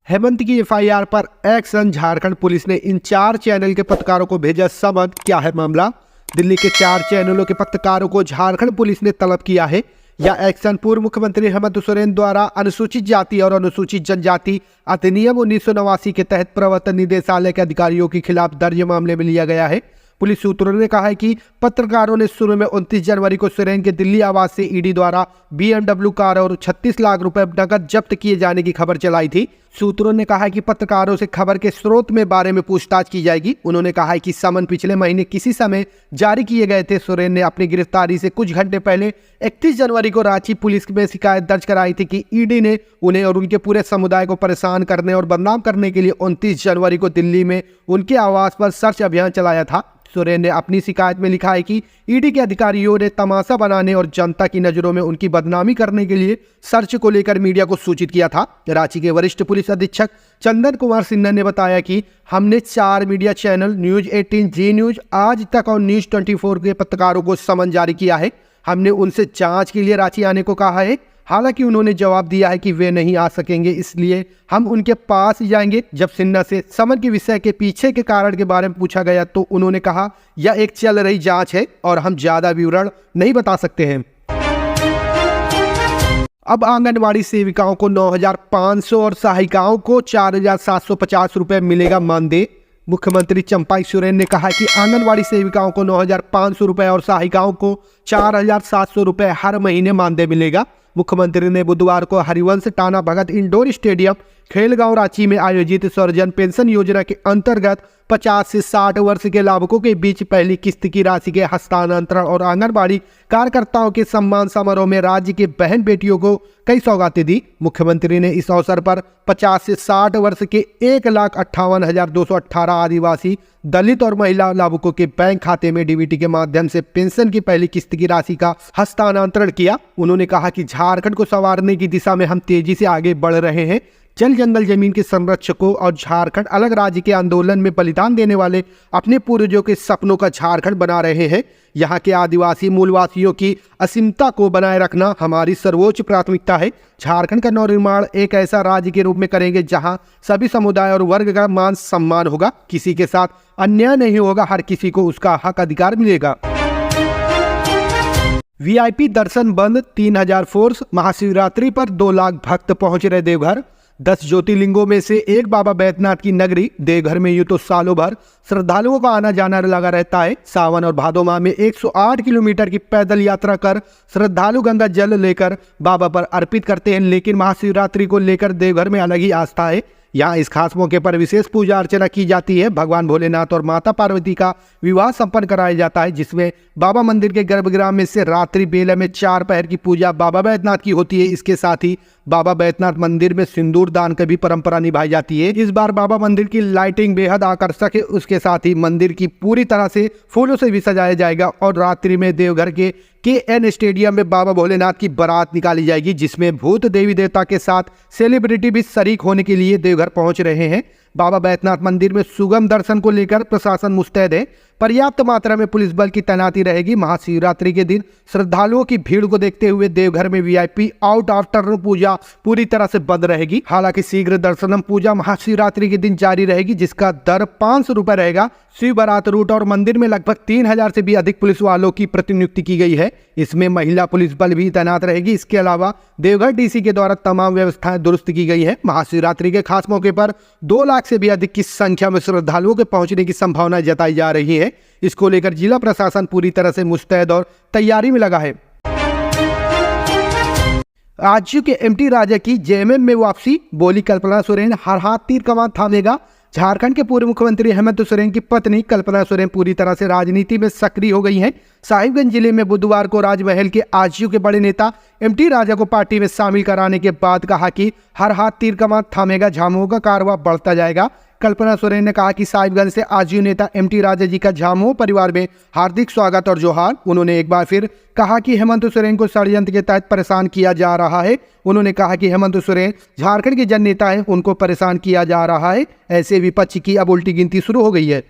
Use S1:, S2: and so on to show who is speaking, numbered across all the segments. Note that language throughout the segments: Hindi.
S1: हेमंत की एफआईआर पर एक्शन। झारखंड पुलिस ने इन 4 चैनल के पत्रकारों को भेजा समन। क्या है मामला? दिल्ली के 4 चैनलों के पत्रकारों को झारखंड पुलिस ने तलब किया है। यह एक्शन पूर्व मुख्यमंत्री हेमंत सोरेन द्वारा अनुसूचित जाति और अनुसूचित जनजाति अधिनियम 1989 के तहत प्रवर्तन निदेशालय के अधिकारियों के खिलाफ दर्ज मामले में लिया गया है। पुलिस सूत्रों ने कहा है कि पत्रकारों ने शुरू में 29 जनवरी को सोरेन के दिल्ली आवास से ईडी द्वारा BMW कार और 36 लाख रुपए नकद जब्त किए जाने की खबर चलाई थी। सूत्रों ने कहा है कि पत्रकारों से खबर के स्रोत में बारे में पूछताछ की जाएगी। उन्होंने कहा है कि समन पिछले महीने किसी समय जारी किए गए थे। सोरेन ने अपनी गिरफ्तारी से कुछ घंटे पहले 31 जनवरी को रांची पुलिस में शिकायत दर्ज कराई थी कि ईडी ने उन्हें और उनके पूरे समुदाय को परेशान करने और बदनाम करने के लिए 29 जनवरी को दिल्ली में उनके आवास पर सर्च अभियान चलाया था। सोरेन ने अपनी शिकायत में लिखा है कि ईडी के अधिकारियों ने तमाशा बनाने और जनता की नजरों में उनकी बदनामी करने के लिए सर्च को लेकर मीडिया को सूचित किया था। रांची के वरिष्ठ पुलिस अधीक्षक चंदन कुमार सिन्हा ने बताया कि हमने 4 मीडिया चैनल न्यूज 18, जी न्यूज, आज तक और न्यूज 24 के पत्रकारों को समन जारी किया है। हमने उनसे जांच के लिए रांची आने को कहा है। हालांकि उन्होंने जवाब दिया है कि वे नहीं आ सकेंगे, इसलिए हम उनके पास जाएंगे। जब सिन्हा से समन के विषय के पीछे के कारण के बारे में पूछा गया तो उन्होंने कहा, यह एक चल रही जांच है और हम ज्यादा विवरण नहीं बता सकते हैं। अब आंगनवाड़ी सेविकाओं को 9,500 और सहायिकाओं को 4,750 रुपए मिलेगा मानदेय। मुख्यमंत्री चंपाई सोरेन ने कहा कि आंगनवाड़ी सेविकाओं को 9,500 रुपए और सहायिकाओं को 4,700 रुपए हर महीने मानदेय मिलेगा। मुख्यमंत्री ने बुधवार को हरिवंश टाना भगत इंडोर स्टेडियम खेलगांव रांची में आयोजित सर्वजन पेंशन योजना के अंतर्गत 50 से 60 वर्ष के लाभुकों के बीच पहली किस्त की राशि के हस्तांतरण और आंगनबाड़ी कार्यकर्ताओं के सम्मान समारोह में राज्य के बहन बेटियों को कई सौगातें दी। मुख्यमंत्री ने इस अवसर पर 50 से 60 वर्ष के 1,58,218 आदिवासी, दलित और महिला लाभुकों के बैंक खाते में डीबीटी के माध्यम से पेंशन की पहली किस्त की राशि का हस्तांतरण किया। उन्होंने कहा कि झारखंड को संवारने की दिशा में हम तेजी से आगे बढ़ रहे हैं। जल जंगल जमीन के संरक्षकों और झारखंड अलग राज्य के आंदोलन में बलिदान देने वाले अपने पूर्वजों के सपनों का झारखंड बना रहे हैं। यहाँ के आदिवासी मूलवासियों की असीमता को बनाए रखना हमारी सर्वोच्च प्राथमिकता है। झारखंड का नवनिर्माण एक ऐसा राज्य के रूप में करेंगे जहाँ सभी समुदाय और वर्ग का मान सम्मान होगा, किसी के साथ अन्याय नहीं होगा, हर किसी को उसका हक अधिकार मिलेगा। VIP दर्शन बंद, 3,000 फोर्स। महाशिवरात्रि पर 2 लाख भक्त पहुंच रहे देवघर। 10 ज्योतिर्लिंगों में से एक बाबा बैद्यनाथ की नगरी देवघर में यूं तो सालों भर श्रद्धालुओं का आना जाना लगा रहता है। सावन और भादो माह में 108 किलोमीटर की पैदल यात्रा कर श्रद्धालु गंगा जल लेकर बाबा पर अर्पित करते हैं, लेकिन महाशिवरात्रि को लेकर देवघर में अलग ही आस्था है। यहाँ इस खास मौके पर विशेष पूजा अर्चना की जाती है। भगवान भोलेनाथ और माता पार्वती का विवाह संपन्न कराया जाता है, जिसमें बाबा मंदिर के गर्भगृह में से रात्रि बेला में 4 पहर की पूजा बाबा बैद्यनाथ की होती है। इसके साथ ही बाबा बैद्यनाथ मंदिर में सिंदूर दान की भी परंपरा निभाई जाती है। इस बार बाबा मंदिर की लाइटिंग बेहद आकर्षक है। उसके साथ ही मंदिर की पूरी तरह से फूलों से भी सजाया जाएगा और रात्रि में देवघर के KN स्टेडियम में बाबा भोलेनाथ की बारात निकाली जाएगी, जिसमें भूत देवी देवता के साथ सेलिब्रिटी भी शरीक होने के लिए देवघर पहुंच रहे हैं। बाबा बैद्यनाथ मंदिर में सुगम दर्शन को लेकर प्रशासन मुस्तैद है। पर्याप्त मात्रा में पुलिस बल की तैनाती रहेगी। महाशिवरात्रि के दिन श्रद्धालुओं की भीड़ को देखते हुए देवघर में VIP आउट आफ्टर पूजा पूरी तरह से बंद रहेगी। हालांकि शीघ्र दर्शनम पूजा महाशिवरात्रि के दिन जारी रहेगी, जिसका दर 500 रुपए रहेगा। शिव बारात रूट और मंदिर में लगभग 3,000 से भी अधिक पुलिस वालों की प्रतिनियुक्ति की गई है। इसमें महिला पुलिस बल भी तैनात रहेगी। इसके अलावा देवघर DC के द्वारा तमाम व्यवस्थाएं दुरुस्त की गई है। महाशिवरात्रि के खास मौके पर 2 लाख से भी अधिक की संख्या में श्रद्धालुओं के पहुंचने की संभावना जताई जा रही है। इसको लेकर जिला प्रशासन पूरी तरह से मुस्तैद और तैयारी में लगा है। आजयू के MT राजा की JMM में वापसी, बोली कल्पना सोरेन हर हाथ तीर कमान थामेगा। झारखंड के पूर्व मुख्यमंत्री हेमंत सोरेन की पत्नी कल्पना सोरेन पूरी तरह से राजनीति में सक्रिय हो गई हैं। साहिबगंज जिले में बुधवार को राजमहल के आजयू के बड़े नेता MT राजा को पार्टी में शामिल कराने के बाद कहा कि हर हाथ तीर कमान थामेगा, झामुमो का कारवा बढ़ता जाएगा। कल्पना सोरेन ने कहा कि साहिबगंज से आजयू नेता MT राजा जी का झामुमो परिवार में हार्दिक स्वागत और जोहार। उन्होंने एक बार फिर कहा कि हेमंत सोरेन को षड्यंत्र के तहत परेशान किया जा रहा है। उन्होंने कहा कि हेमंत सोरेन झारखंड के जननेता हैं, उनको परेशान किया जा रहा है। ऐसे विपक्ष की अब उल्टी गिनती शुरू हो गई है।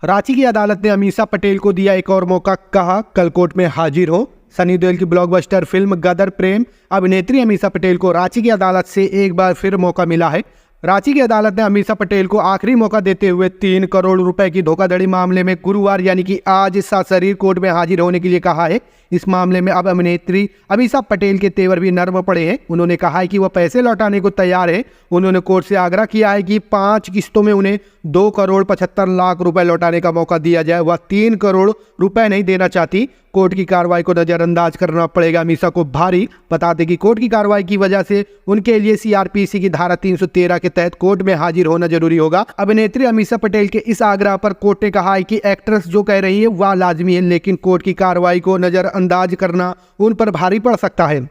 S1: रांची की अदालत ने अमीषा पटेल को दिया एक और मौका, कहा कल कोर्ट में हाजिर हो। सनी देओल की ब्लॉकबस्टर फिल्म गदर प्रेम अभिनेत्री अमीषा पटेल को रांची की अदालत से एक बार फिर मौका मिला है। रांची की अदालत ने अमीषा पटेल को आखिरी मौका देते हुए 3 करोड़ रुपए की धोखाधड़ी मामले में गुरुवार यानी कि आज सशरीर कोर्ट में हाजिर होने के लिए कहा है। इस मामले में अब अभिनेत्री अमीषा पटेल के तेवर भी नरम पड़े हैं। उन्होंने कहा है कि वह पैसे लौटाने को तैयार है। उन्होंने कोर्ट से आग्रह किया है कि 5 किस्तों में उन्हें 2 करोड़ 75 लाख रुपए लौटाने का मौका दिया जाए। वह 3 करोड़ रुपए नहीं देना चाहती। कोर्ट की कार्रवाई को नजरअंदाज करना पड़ेगा अमीषा को भारी। बता दें कि कोर्ट की कार्रवाई की वजह से उनके लिए सीआरपीसी की धारा 313 के तहत कोर्ट में हाजिर होना जरूरी होगा। अभिनेत्री अमीषा पटेल के इस आग्रह पर कोर्ट ने कहा है कि एक्ट्रेस जो कह रही है वह लाजमी है, लेकिन कोर्ट की कार्रवाई को नजरअंदाज करना उन पर भारी पड़ सकता है।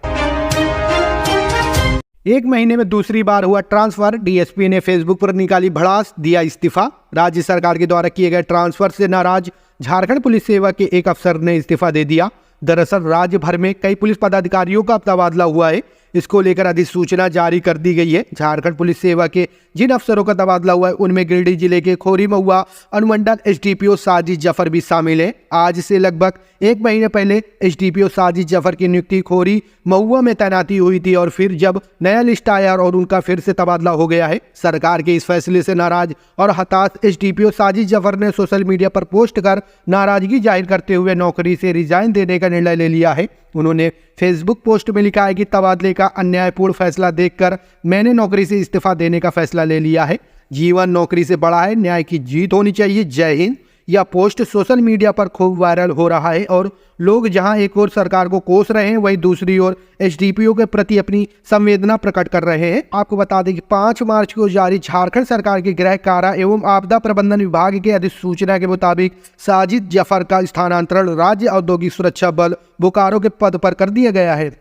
S1: एक महीने में दूसरी बार हुआ ट्रांसफर। डीएसपी ने फेसबुक पर निकाली भड़ास, दिया इस्तीफा। राज्य सरकार के द्वारा किए गए ट्रांसफर से नाराज झारखंड पुलिस सेवा के एक अफसर ने इस्तीफा दे दिया। दरअसल राज्य भर में कई पुलिस पदाधिकारियों का तबादला हुआ है। इसको लेकर अधिसूचना जारी कर दी गई है। झारखंड पुलिस सेवा के जिन अफसरों का तबादला हुआ है उनमें गिरिडीह जिले के खोरी महुआ अनुमंडल एसडीपीओ साजिद जफर भी शामिल है। आज से लगभग 1 महीने पहले एसडीपीओ साजिद जफर की नियुक्ति खोरी महुआ में तैनाती हुई थी और फिर जब नया लिस्ट आया और उनका फिर से तबादला हो गया है। सरकार के इस फैसले से नाराज और हताश एसडीपीओ साजिद जफर ने सोशल मीडिया पर पोस्ट कर नाराजगी जाहिर करते हुए नौकरी से रिजाइन देने का निर्णय ले लिया है। उन्होंने फेसबुक पोस्ट में लिखा है कि तबादले का अन्यायपूर्ण फैसला देखकर मैंने नौकरी से इस्तीफा देने का फैसला ले लिया है। जीवन नौकरी से बड़ा है, न्याय की जीत होनी चाहिए। जय हिंद। यह पोस्ट सोशल मीडिया पर खूब वायरल हो रहा है और लोग जहां एक ओर सरकार को कोस रहे हैं वहीं दूसरी ओर एसडीपीओ के प्रति अपनी संवेदना प्रकट कर रहे हैं। आपको बता दें कि 5 मार्च को जारी झारखंड सरकार के गृह कारा एवं आपदा प्रबंधन विभाग के अधिसूचना के मुताबिक साजिद जफर का स्थानांतरण राज्य औद्योगिक सुरक्षा बल बोकारो के पद पर कर दिया गया है।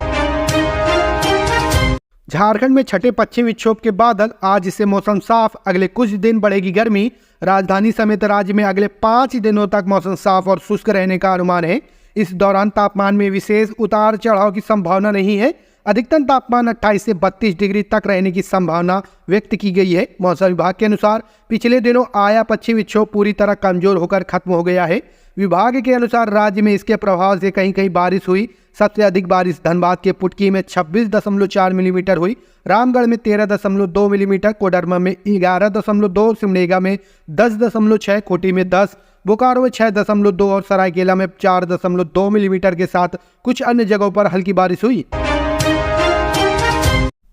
S1: झारखंड में छठे पश्चिमी विक्षोभ के बादल, आज से मौसम साफ। अगले कुछ दिन बढ़ेगी गर्मी। राजधानी समेत राज्य में अगले 5 दिनों तक मौसम साफ और शुष्क रहने का अनुमान है। इस दौरान तापमान में विशेष उतार चढ़ाव की संभावना नहीं है। अधिकतम तापमान 28 से 32 डिग्री तक रहने की संभावना व्यक्त की गई है। मौसम विभाग के अनुसार पिछले दिनों आया पश्चिमी विक्षोभ पूरी तरह कमजोर होकर खत्म हो गया है। विभाग के अनुसार राज्य में इसके प्रभाव से कहीं कहीं बारिश हुई। सबसे अधिक बारिश धनबाद के पुटकी में 26.4 मिलीमीटर हुई, रामगढ़ में 13.2 मिलीमीटर, कोडरमा में 11.2, सिमडेगा में 10.6, कोटी में 10, बोकारो में 6.2 और सरायकेला में 4.2 मिलीमीटर के साथ कुछ अन्य जगहों पर हल्की बारिश हुई।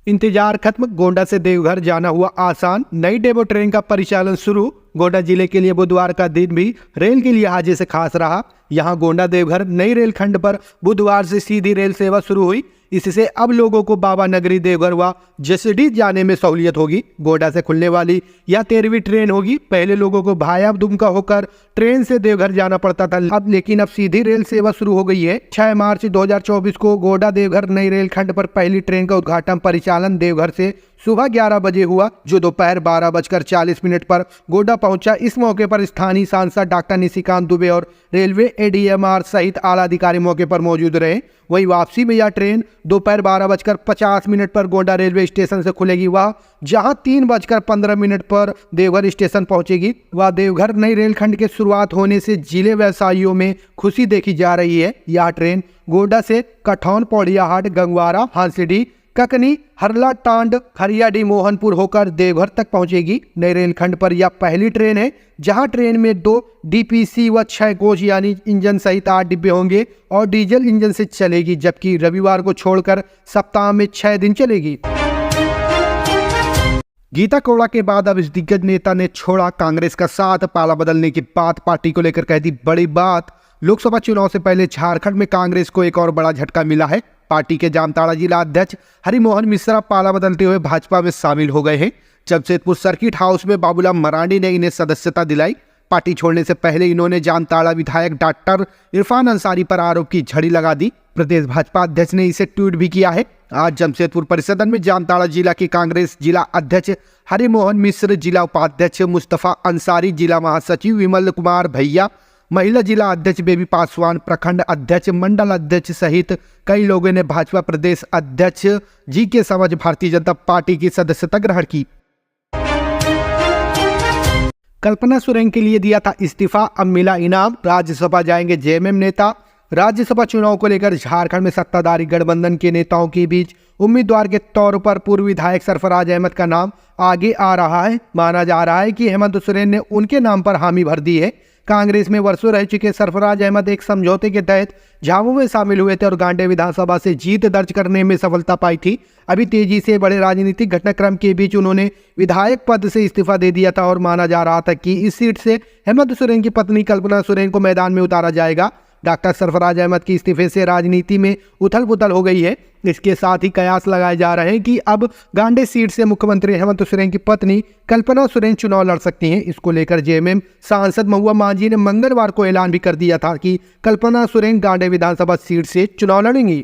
S1: इंतजार खत्म, गोंडा से देवघर जाना हुआ आसान। नई डेमो ट्रेन का परिचालन शुरू। गोंडा जिले के लिए बुधवार का दिन भी रेल के लिहाजे से खास रहा। यहां गोंडा देवघर नई रेलखंड पर बुधवार से सीधी रेल सेवा शुरू हुई। इससे अब लोगों को बाबा नगरी देवघर व जसडीह जाने में सहूलियत होगी। गोंडा से खुलने वाली यह 13वीं ट्रेन होगी। पहले लोगों को भाया दुमका होकर ट्रेन से देवघर जाना पड़ता था, लेकिन अब सीधी रेल सेवा शुरू हो गई है। 6 मार्च 2024 को गोंडा देवघर नई रेलखंड पर पहली ट्रेन का उद्घाटन परिचालन देवघर से सुबह 11 बजे हुआ, जो दोपहर 12:40 पर गोंडा पहुंचा। इस मौके पर स्थानीय सांसद डॉक्टर निशिकांत दुबे और रेलवे एडीएमआर सहित आला अधिकारी मौके पर मौजूद रहे। वहीं वापसी में यह ट्रेन दोपहर 12:50 पर गोंडा रेलवे स्टेशन से खुलेगी। वह जहां 3:15 पर देवघर स्टेशन पहुंचेगी। वह देवघर नई रेलखंड के शुरुआत होने से जिले व्यवसायियों में खुशी देखी जा रही है। यह ट्रेन गोंडा से कठौन, पौड़ियाहाट, गंगवारा, हांसीडीह, ककनी, हरला, टांड, खरियाडी, मोहनपुर होकर देवघर तक पहुंचेगी। नई रेलखंड पर यह पहली ट्रेन है जहां ट्रेन में 2 डीपीसी व 6 कोच यानी इंजन सहित 8 डिब्बे होंगे और डीजल इंजन से चलेगी, जबकि रविवार को छोड़कर सप्ताह में 6 दिन चलेगी। गीता कोड़ा के बाद अब इस दिग्गज नेता ने छोड़ा कांग्रेस का साथ। पाला बदलने की बात पार्टी को लेकर कह दी बड़ी बात। लोकसभा चुनाव से पहले झारखंड में कांग्रेस को एक और बड़ा झटका मिला है। पार्टी के जामताड़ा जिला अध्यक्ष हरिमोहन मिश्रा पाला बदलते हुए भाजपा में शामिल हो गए हैं। जमशेदपुर सर्किट हाउस में बाबूलाल मरांडी ने इन्हें सदस्यता दिलाई। पार्टी छोड़ने से पहले इन्होंने जामताड़ा विधायक डॉक्टर इरफान अंसारी पर आरोप की झड़ी लगा दी। प्रदेश भाजपा अध्यक्ष ने इसे ट्वीट भी किया है। आज जमशेदपुर परिसदन में जामताड़ा जिला के कांग्रेस जिला अध्यक्ष हरिमोहन मिश्र, जिला उपाध्यक्ष मुस्तफा अंसारी, जिला महासचिव विमल कुमार भैया, महिला जिला अध्यक्ष बेबी पासवान, प्रखंड अध्यक्ष, मंडल अध्यक्ष सहित कई लोगों ने भाजपा प्रदेश अध्यक्ष जी के समझ भारतीय जनता पार्टी की सदस्यता ग्रहण की। कल्पना सुरेंग के लिए दिया था इस्तीफा, अब मिला इनाम। राज्यसभा जाएंगे जेएमएम नेता। राज्यसभा चुनाव को लेकर झारखंड में सत्ताधारी गठबंधन के नेताओं के बीच उम्मीदवार के तौर पर पूर्व विधायक सरफराज अहमद का नाम आगे आ रहा है। माना जा रहा है कि हेमंत सोरेन ने उनके नाम पर हामी भर दी है। कांग्रेस में वर्षों रह चुके सरफराज अहमद एक समझौते के तहत झामुमो में शामिल हुए थे और गांडे विधानसभा से जीत दर्ज करने में सफलता पाई थी। अभी तेजी से बड़े राजनीतिक घटनाक्रम के बीच उन्होंने विधायक पद से इस्तीफा दे दिया था और माना जा रहा था कि इस सीट से हेमंत सोरेन की पत्नी कल्पना सोरेन को मैदान में उतारा जाएगा। डॉक्टर सरफराज अहमद के इस्तीफे से राजनीति में उथल पुथल हो गई है। इसके साथ ही कयास लगाए जा रहे हैं कि अब गांडे सीट से मुख्यमंत्री हेमंत सोरेन की पत्नी कल्पना सोरेन चुनाव लड़ सकती हैं। इसको लेकर जेएमएम सांसद महुआ मांझी ने मंगलवार को ऐलान भी कर दिया था कि कल्पना सोरेन गांडे विधानसभा सीट से चुनाव लड़ेंगी।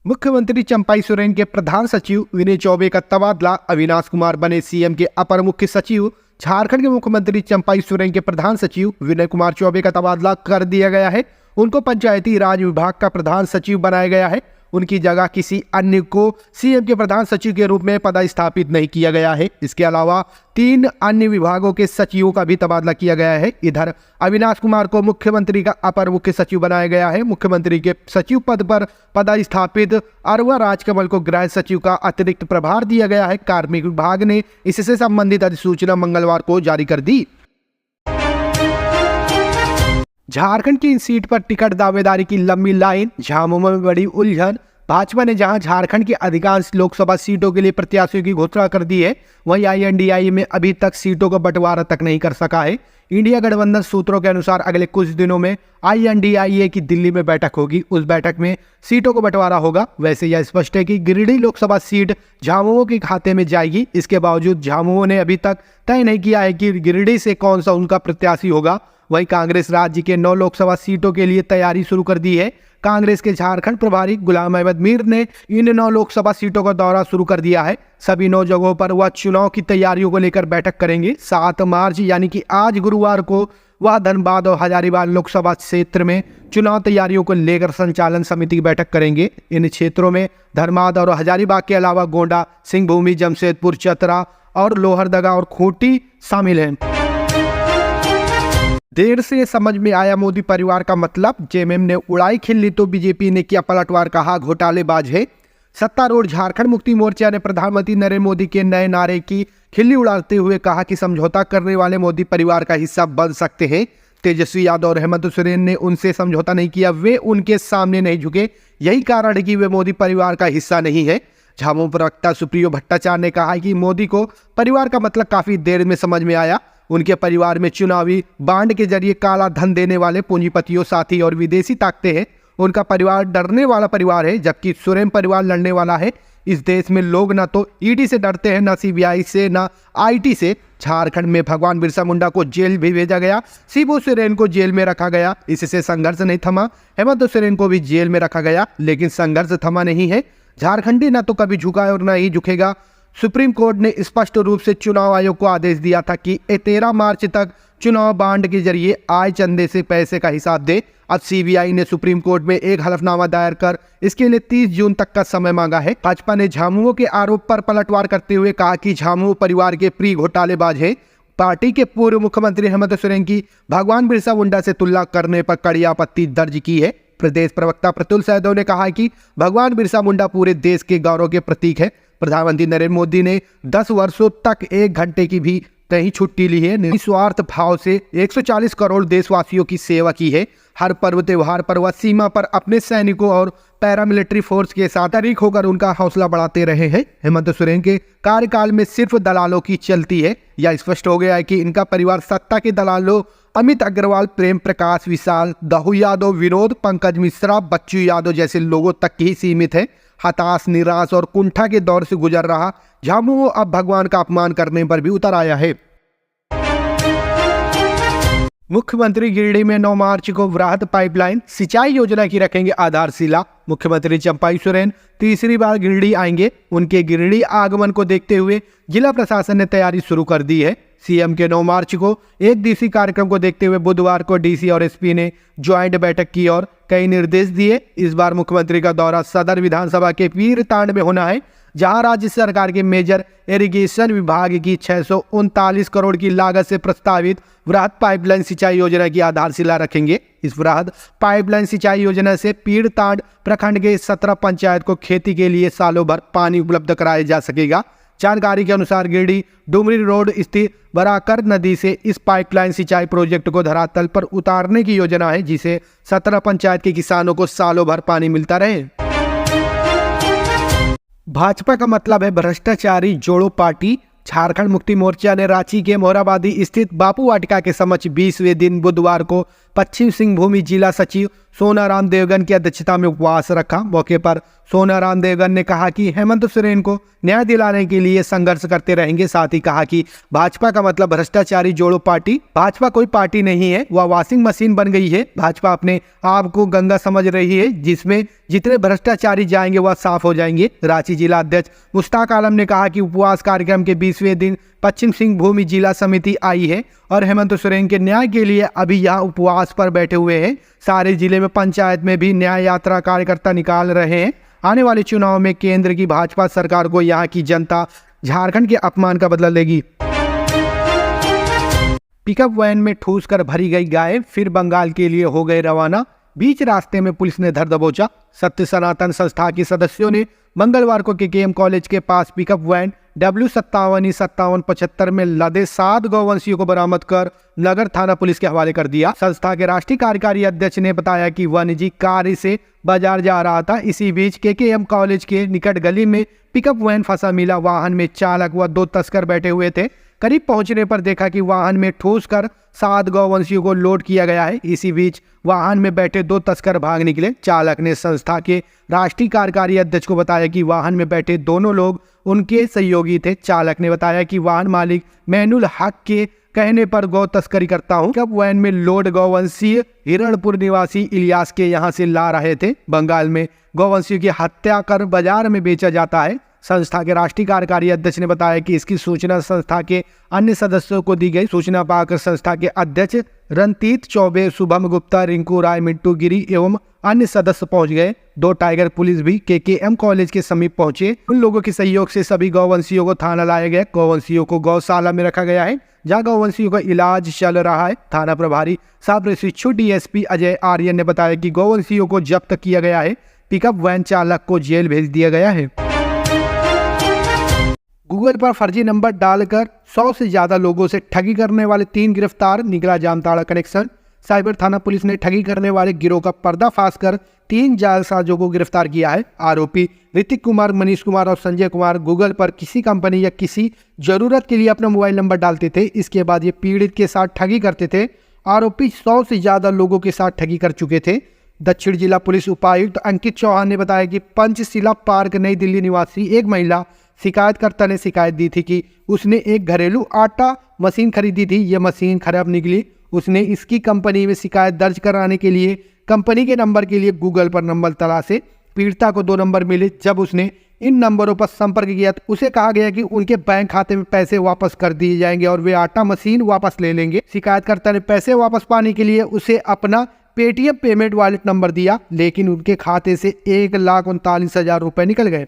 S1: मुख्यमंत्री चंपाई सोरेन के प्रधान सचिव विनय चौबे का तबादला, अविनाश कुमार बने सीएम के अपर मुख्य सचिव। झारखंड के मुख्यमंत्री चंपाई सोरेन के प्रधान सचिव विनय कुमार चौबे का तबादला कर दिया गया है। उनको पंचायती राज विभाग का प्रधान सचिव बनाया गया है। उनकी जगह किसी अन्य को सीएम के प्रधान सचिव के रूप में पदस्थापित नहीं किया गया है। इसके अलावा 3 अन्य विभागों के सचिवों का भी तबादला किया गया है। इधर अविनाश कुमार को मुख्यमंत्री का अपर मुख्य सचिव बनाया गया है। मुख्यमंत्री के सचिव पद पर पदस्थापित अरवा राजकमल को गृह सचिव का अतिरिक्त प्रभार दिया गया है। कार्मिक विभाग ने इससे संबंधित अधिसूचना मंगलवार को जारी कर दी। झारखंड की इन सीट पर टिकट दावेदारी की लंबी लाइन, झामुमो में बड़ी उलझन। भाजपा ने जहां झारखंड की अधिकांश लोकसभा सीटों के लिए प्रत्याशियों की घोषणा कर दी है, वहीं आईएनडीआई में अभी तक सीटों का बंटवारा तक नहीं कर सका है। इंडिया गठबंधन सूत्रों के अनुसार अगले कुछ दिनों में आईएनडीआई की दिल्ली में बैठक होगी। उस बैठक में सीटों को बंटवारा होगा। वैसे यह स्पष्ट है कि गिरिडीह लोकसभा सीट झामुमो के खाते में जाएगी। इसके बावजूद झामुमो ने अभी तक तय नहीं किया है कि गिरिडीह से कौन सा उनका प्रत्याशी होगा। वहीं कांग्रेस राज्य के 9 लोकसभा सीटों के लिए तैयारी शुरू कर दी है। कांग्रेस के झारखंड प्रभारी गुलाम अहमद मीर ने इन 9 लोकसभा सीटों का दौरा शुरू कर दिया है। सभी 9 जगहों पर वह चुनाव की तैयारियों को लेकर बैठक करेंगे। 7 मार्च यानी कि आज गुरुवार को वह धनबाद और हजारीबाग लोकसभा क्षेत्र में चुनाव तैयारियों को लेकर संचालन समिति की बैठक करेंगे। इन क्षेत्रों में धनबाद और हजारीबाग के अलावा गोंडा, सिंहभूमि, जमशेदपुर, चतरा और लोहरदगा और खूंटी शामिल हैं। देर से समझ में आया मोदी परिवार का मतलब, जेएमएम ने उड़ाई खिल्ली तो बीजेपी ने किया पलटवार, कहा घोटालेबाज है। सत्तारूढ़ झारखंड मुक्ति मोर्चा ने प्रधानमंत्री नरेंद्र मोदी के नए नारे की खिल्ली उड़ाते हुए कहा कि समझौता करने वाले मोदी परिवार का हिस्सा बन सकते हैं। तेजस्वी यादव और हेमंत सोरेन ने उनसे समझौता नहीं किया, वे उनके सामने नहीं झुके। यही कारण है कि वे मोदी परिवार का हिस्सा नहीं है। झामुमो प्रवक्ता सुप्रियो भट्टाचार्य ने कहा कि मोदी को परिवार का मतलब काफी देर में समझ में आया। उनके परिवार में चुनावी बांड के जरिए काला धन देने वाले पूंजीपतियों, साथी और विदेशी ताकतें हैं। उनका परिवार डरने वाला परिवार है, जबकि सोरेन परिवार लड़ने वाला है। इस देश में लोग ना तो ईडी से डरते हैं, ना सीबीआई से, ना आईटी से। झारखंड में भगवान बिरसा मुंडा को जेल भी भेजा गया, शिबू सोरेन को जेल में रखा गया। इससे संघर्ष नहीं थमा। हेमंत सोरेन को भी जेल में रखा गया, लेकिन संघर्ष थमा नहीं है। झारखंडी ना तो कभी झुका है और ना ही झुकेगा। सुप्रीम कोर्ट ने स्पष्ट रूप से चुनाव आयोग को आदेश दिया था कि 13 मार्च तक चुनाव बांड के जरिए आय चंदे से पैसे का हिसाब दे। अब सीबीआई ने सुप्रीम कोर्ट में एक हलफनामा दायर कर इसके लिए 30 जून तक का समय मांगा है। भाजपा ने झामुमो के आरोप पर पलटवार करते हुए कहा कि झामुमो परिवार के प्रिय घोटालेबाज है। पार्टी के पूर्व मुख्यमंत्री हेमंत सोरेन की भगवान बिरसा मुंडा से तुलना करने पर कड़ी आपत्ति दर्ज की है। प्रदेश प्रवक्ता प्रतुल सहदेव ने कहा कि भगवान बिरसा मुंडा पूरे देश के गौरव के प्रतीक है। प्रधानमंत्री नरेंद्र मोदी ने 10 वर्षों तक 1 घंटे की भी नहीं छुट्टी ली है। निस्वार्थ भाव से 140 करोड़ देशवासियों की सेवा की है। हर पर्व त्योहार पर वह सीमा पर अपने सैनिकों और पैरामिलिट्री फोर्स के साथ शरीक होकर उनका हौसला बढ़ाते रहे हैं। हेमंत सोरेन के कार्यकाल में सिर्फ दलालों की चलती है। यह स्पष्ट हो गया है कि इनका परिवार सत्ता के दलालों अमित अग्रवाल, प्रेम प्रकाश, विशाल, दाऊ यादव, विनोद, पंकज मिश्रा, बच्चू यादव जैसे लोगों तक ही सीमित है। हताश, निराश और कुंठा के दौर से गुजर रहा झामुमो अब भगवान का अपमान करने पर भी उतर आया है। मुख्यमंत्री गिरिडीह में 9 मार्च को वृहद पाइपलाइन सिंचाई योजना की रखेंगे आधारशिला। मुख्यमंत्री चंपाई सोरेन तीसरी बार गिरिडीह आएंगे। उनके गिरिडीह आगमन को देखते हुए जिला प्रशासन ने तैयारी शुरू कर दी है। सीएम के 9 मार्च को एक डीसी कार्यक्रम को देखते हुए बुधवार को डीसी और एसपी ने ज्वाइंट बैठक की और कई निर्देश दिए। इस बार मुख्यमंत्री का दौरा सदर विधानसभा के पीरतांड में होना है, जहां राज्य सरकार के मेजर इरिगेशन विभाग की 639 करोड़ की लागत से प्रस्तावित वृहद पाइपलाइन सिंचाई योजना की आधारशिला रखेंगे। इस वृहद पाइपलाइन सिंचाई योजना से पीरतांड प्रखंड के 17 पंचायत को खेती के लिए सालों भर पानी उपलब्ध कराया जा सकेगा। जानकारी के अनुसार गिरिडीह डुमरी रोड स्थित बराकर नदी से इस पाइपलाइन सिंचाई प्रोजेक्ट को धरातल पर उतारने की योजना है, जिसे 17 पंचायत के किसानों को सालों भर पानी मिलता रहे। भाजपा का मतलब है भ्रष्टाचारी जोड़ो पार्टी। झारखंड मुक्ति मोर्चा ने रांची के मोराबादी स्थित बापू वाटिका के समक्ष 20वें दिन बुधवार को पश्चिम सिंहभूम जिला सचिव सोनाराम देवगन की अध्यक्षता में उपवास रखा। मौके पर सोनाराम देवगन ने कहा कि हेमंत सोरेन को न्याय दिलाने के लिए संघर्ष करते रहेंगे। साथ ही कहा कि भाजपा का मतलब भ्रष्टाचारी जोड़ो पार्टी। भाजपा कोई पार्टी नहीं है, वह वॉशिंग मशीन बन गई है। भाजपा अपने आप को गंगा समझ रही है, जिसमें जितने भ्रष्टाचारी जाएंगे वह साफ हो जाएंगे। रांची जिला अध्यक्ष मुश्ताक आलम ने कहा कि उपवास कार्यक्रम के 20वें दिन पश्चिम सिंहभूम जिला समिति आई है और हेमंत सोरेन के न्याय के लिए अभी यहाँ उपवास पर बैठे हुए हैं। सारे जिले में पंचायत में भी न्याय यात्रा कार्यकर्ता निकाल रहे हैं। आने वाले चुनाव में केंद्र की भाजपा सरकार को यहाँ की जनता झारखंड के अपमान का बदला लेगी। पिकअप वैन में ठूस कर भरी गई गाय फिर बंगाल के लिए हो गए रवाना। बीच रास्ते में पुलिस ने धर दबोचा। सत्य सनातन संस्था के सदस्यों ने मंगलवार को केकेएम कॉलेज के पास पिकअप वैन W575775 में लदे 7 गौवंशियों को बरामद कर नगर थाना पुलिस के हवाले कर दिया। संस्था के राष्ट्रीय कार्यकारी अध्यक्ष ने बताया कि वह निजी कार से बाजार जा रहा था। इसी बीच केकेएम कॉलेज के निकट गली में पिकअप वैन फंसा मिला। वाहन में चालक व 2 तस्कर बैठे हुए थे। करीब पहुंचने पर देखा कि वाहन में ठूस कर 7 गौवंशियों को लोड किया गया है। इसी बीच वाहन में बैठे 2 तस्कर भाग निकले। चालक ने संस्था के राष्ट्रीय कार्यकारी अध्यक्ष को बताया कि वाहन में बैठे दोनों लोग उनके सहयोगी थे। चालक ने बताया कि वाहन मालिक मैनुल हक के कहने पर गौ तस्करी करता हूं। पिकअप वैन में लोड गौवंशीय हिरणपुर निवासी इलियास के यहां से ला रहे थे। बंगाल में गौवंशियों की हत्या कर बाजार में बेचा जाता है। संस्था के राष्ट्रीय कार्यकारी अध्यक्ष ने बताया कि इसकी सूचना संस्था के अन्य सदस्यों को दी गई। सूचना पाकर संस्था के अध्यक्ष रणतीत चौबे, शुभम गुप्ता, रिंकू राय, मिट्टू गिरी एवं अन्य सदस्य पहुंच गए। 2 टाइगर पुलिस भी केकेएम कॉलेज के समीप पहुंचे। उन लोगों के सहयोग से सभी गौवंशियों को थाना लाया गया। गौवंशियों को गौशाला में रखा गया है, जहां गौवंशियों का इलाज चल रहा है। थाना प्रभारी सह प्रशिक्षु डीएसपी अजय आर्यन ने बताया कि गौवंशियों को जब्त किया गया है। पिकअप वैन चालक को जेल भेज दिया गया है। गूगल पर फर्जी नंबर डालकर 100 से ज्यादा लोगों से ठगी करने वाले 3 गिरफ्तार, निकला जामताड़ा कनेक्शन। साइबर थाना पुलिस ने ठगी करने वाले गिरोह का पर्दाफाश कर 3 जालसाजों को गिरफ्तार किया है। आरोपी ऋतिक कुमार, मनीष कुमार और संजय कुमार गूगल पर किसी कंपनी या किसी जरूरत के लिए अपना मोबाइल नंबर डालते थे। इसके बाद ये पीड़ित के साथ ठगी करते थे। आरोपी 100 से ज्यादा लोगों के साथ ठगी कर चुके थे। दक्षिण जिला पुलिस उपायुक्त अंकित चौहान ने बताया कि पंचशिला पार्क नई दिल्ली निवासी एक महिला शिकायतकर्ता ने शिकायत दी थी कि उसने एक घरेलू आटा मशीन खरीदी थी। यह मशीन खराब निकली। उसने इसकी कंपनी में शिकायत दर्ज कराने के लिए कंपनी के नंबर के लिए गूगल पर नंबर तलाशे। पीड़िता को 2 नंबर मिले। जब उसने इन नंबरों पर संपर्क किया तो उसे कहा गया कि उनके बैंक खाते में पैसे वापस कर दिए जाएंगे और वे आटा मशीन वापस ले लेंगे। शिकायतकर्ता ने पैसे वापस पाने के लिए उसे अपना पेटीएम पेमेंट वॉलेट नंबर दिया, लेकिन उनके खाते से 1,39,000 रुपए निकल गए।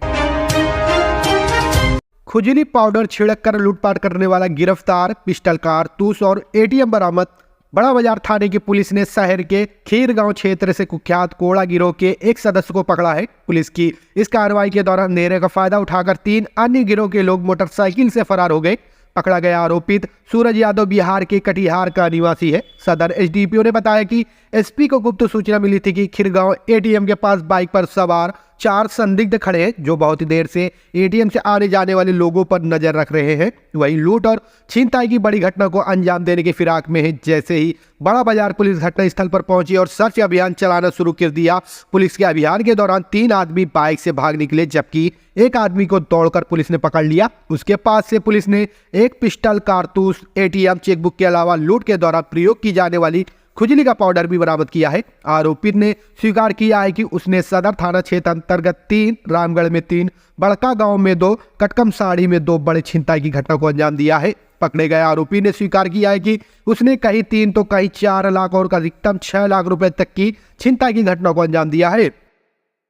S1: खुजली पाउडर छिड़क कर लूटपाट करने वाला गिरफ्तार, पिस्टल, कारतूस और एटीएम बरामद। बड़ा बाजार थाने की पुलिस ने शहर के खीरगांव क्षेत्र से कुख्यात कोड़ा गिरोह के एक सदस्य को पकड़ा है। पुलिस की इस कार्रवाई के दौरान अंधेरे का फायदा उठाकर 3 अन्य गिरोह के लोग मोटरसाइकिल से फरार हो गए। पकड़ा गया आरोपित सूरज यादव बिहार के कटिहार का निवासी है। सदर एसडीपीओ ने बताया कि एसपी को गुप्त सूचना मिली थी कि खीरगांव एटीएम के पास बाइक पर सवार 4 संदिग्ध खड़े हैं, जो बहुत देर से एटीएम से आने जाने वाले लोगों पर नजर रख रहे हैं। वहीं लूट और छीनताई की बड़ी घटना को अंजाम देने की फिराक में है। जैसे ही बड़ा बाजार पुलिस घटनास्थल पर पहुंची और सर्च अभियान चलाना शुरू कर दिया। पुलिस के अभियान के दौरान 3 आदमी बाइक से भाग निकले, जबकि एक आदमी को दौड़कर पुलिस ने पकड़ लिया। उसके पास से पुलिस ने एक पिस्टल, कारतूस, एटीएम, चेकबुक के अलावा लूट के दौरान प्रयोग की जाने वाली खुजली का पाउडर भी बरामद किया है। आरोपी ने स्वीकार किया है कि उसने सदर थाना क्षेत्र अंतर्गत 3, रामगढ़ में 3, बड़का गांव में 2, कटकम साड़ी में 2 बड़े छिनताई की घटना को अंजाम दिया है। पकड़े गए आरोपी ने स्वीकार किया है कि उसने कहीं 3 तो कहीं 4 लाख और अधिकतम 6 लाख रुपए तक की छिनताई की घटना को अंजाम दिया है।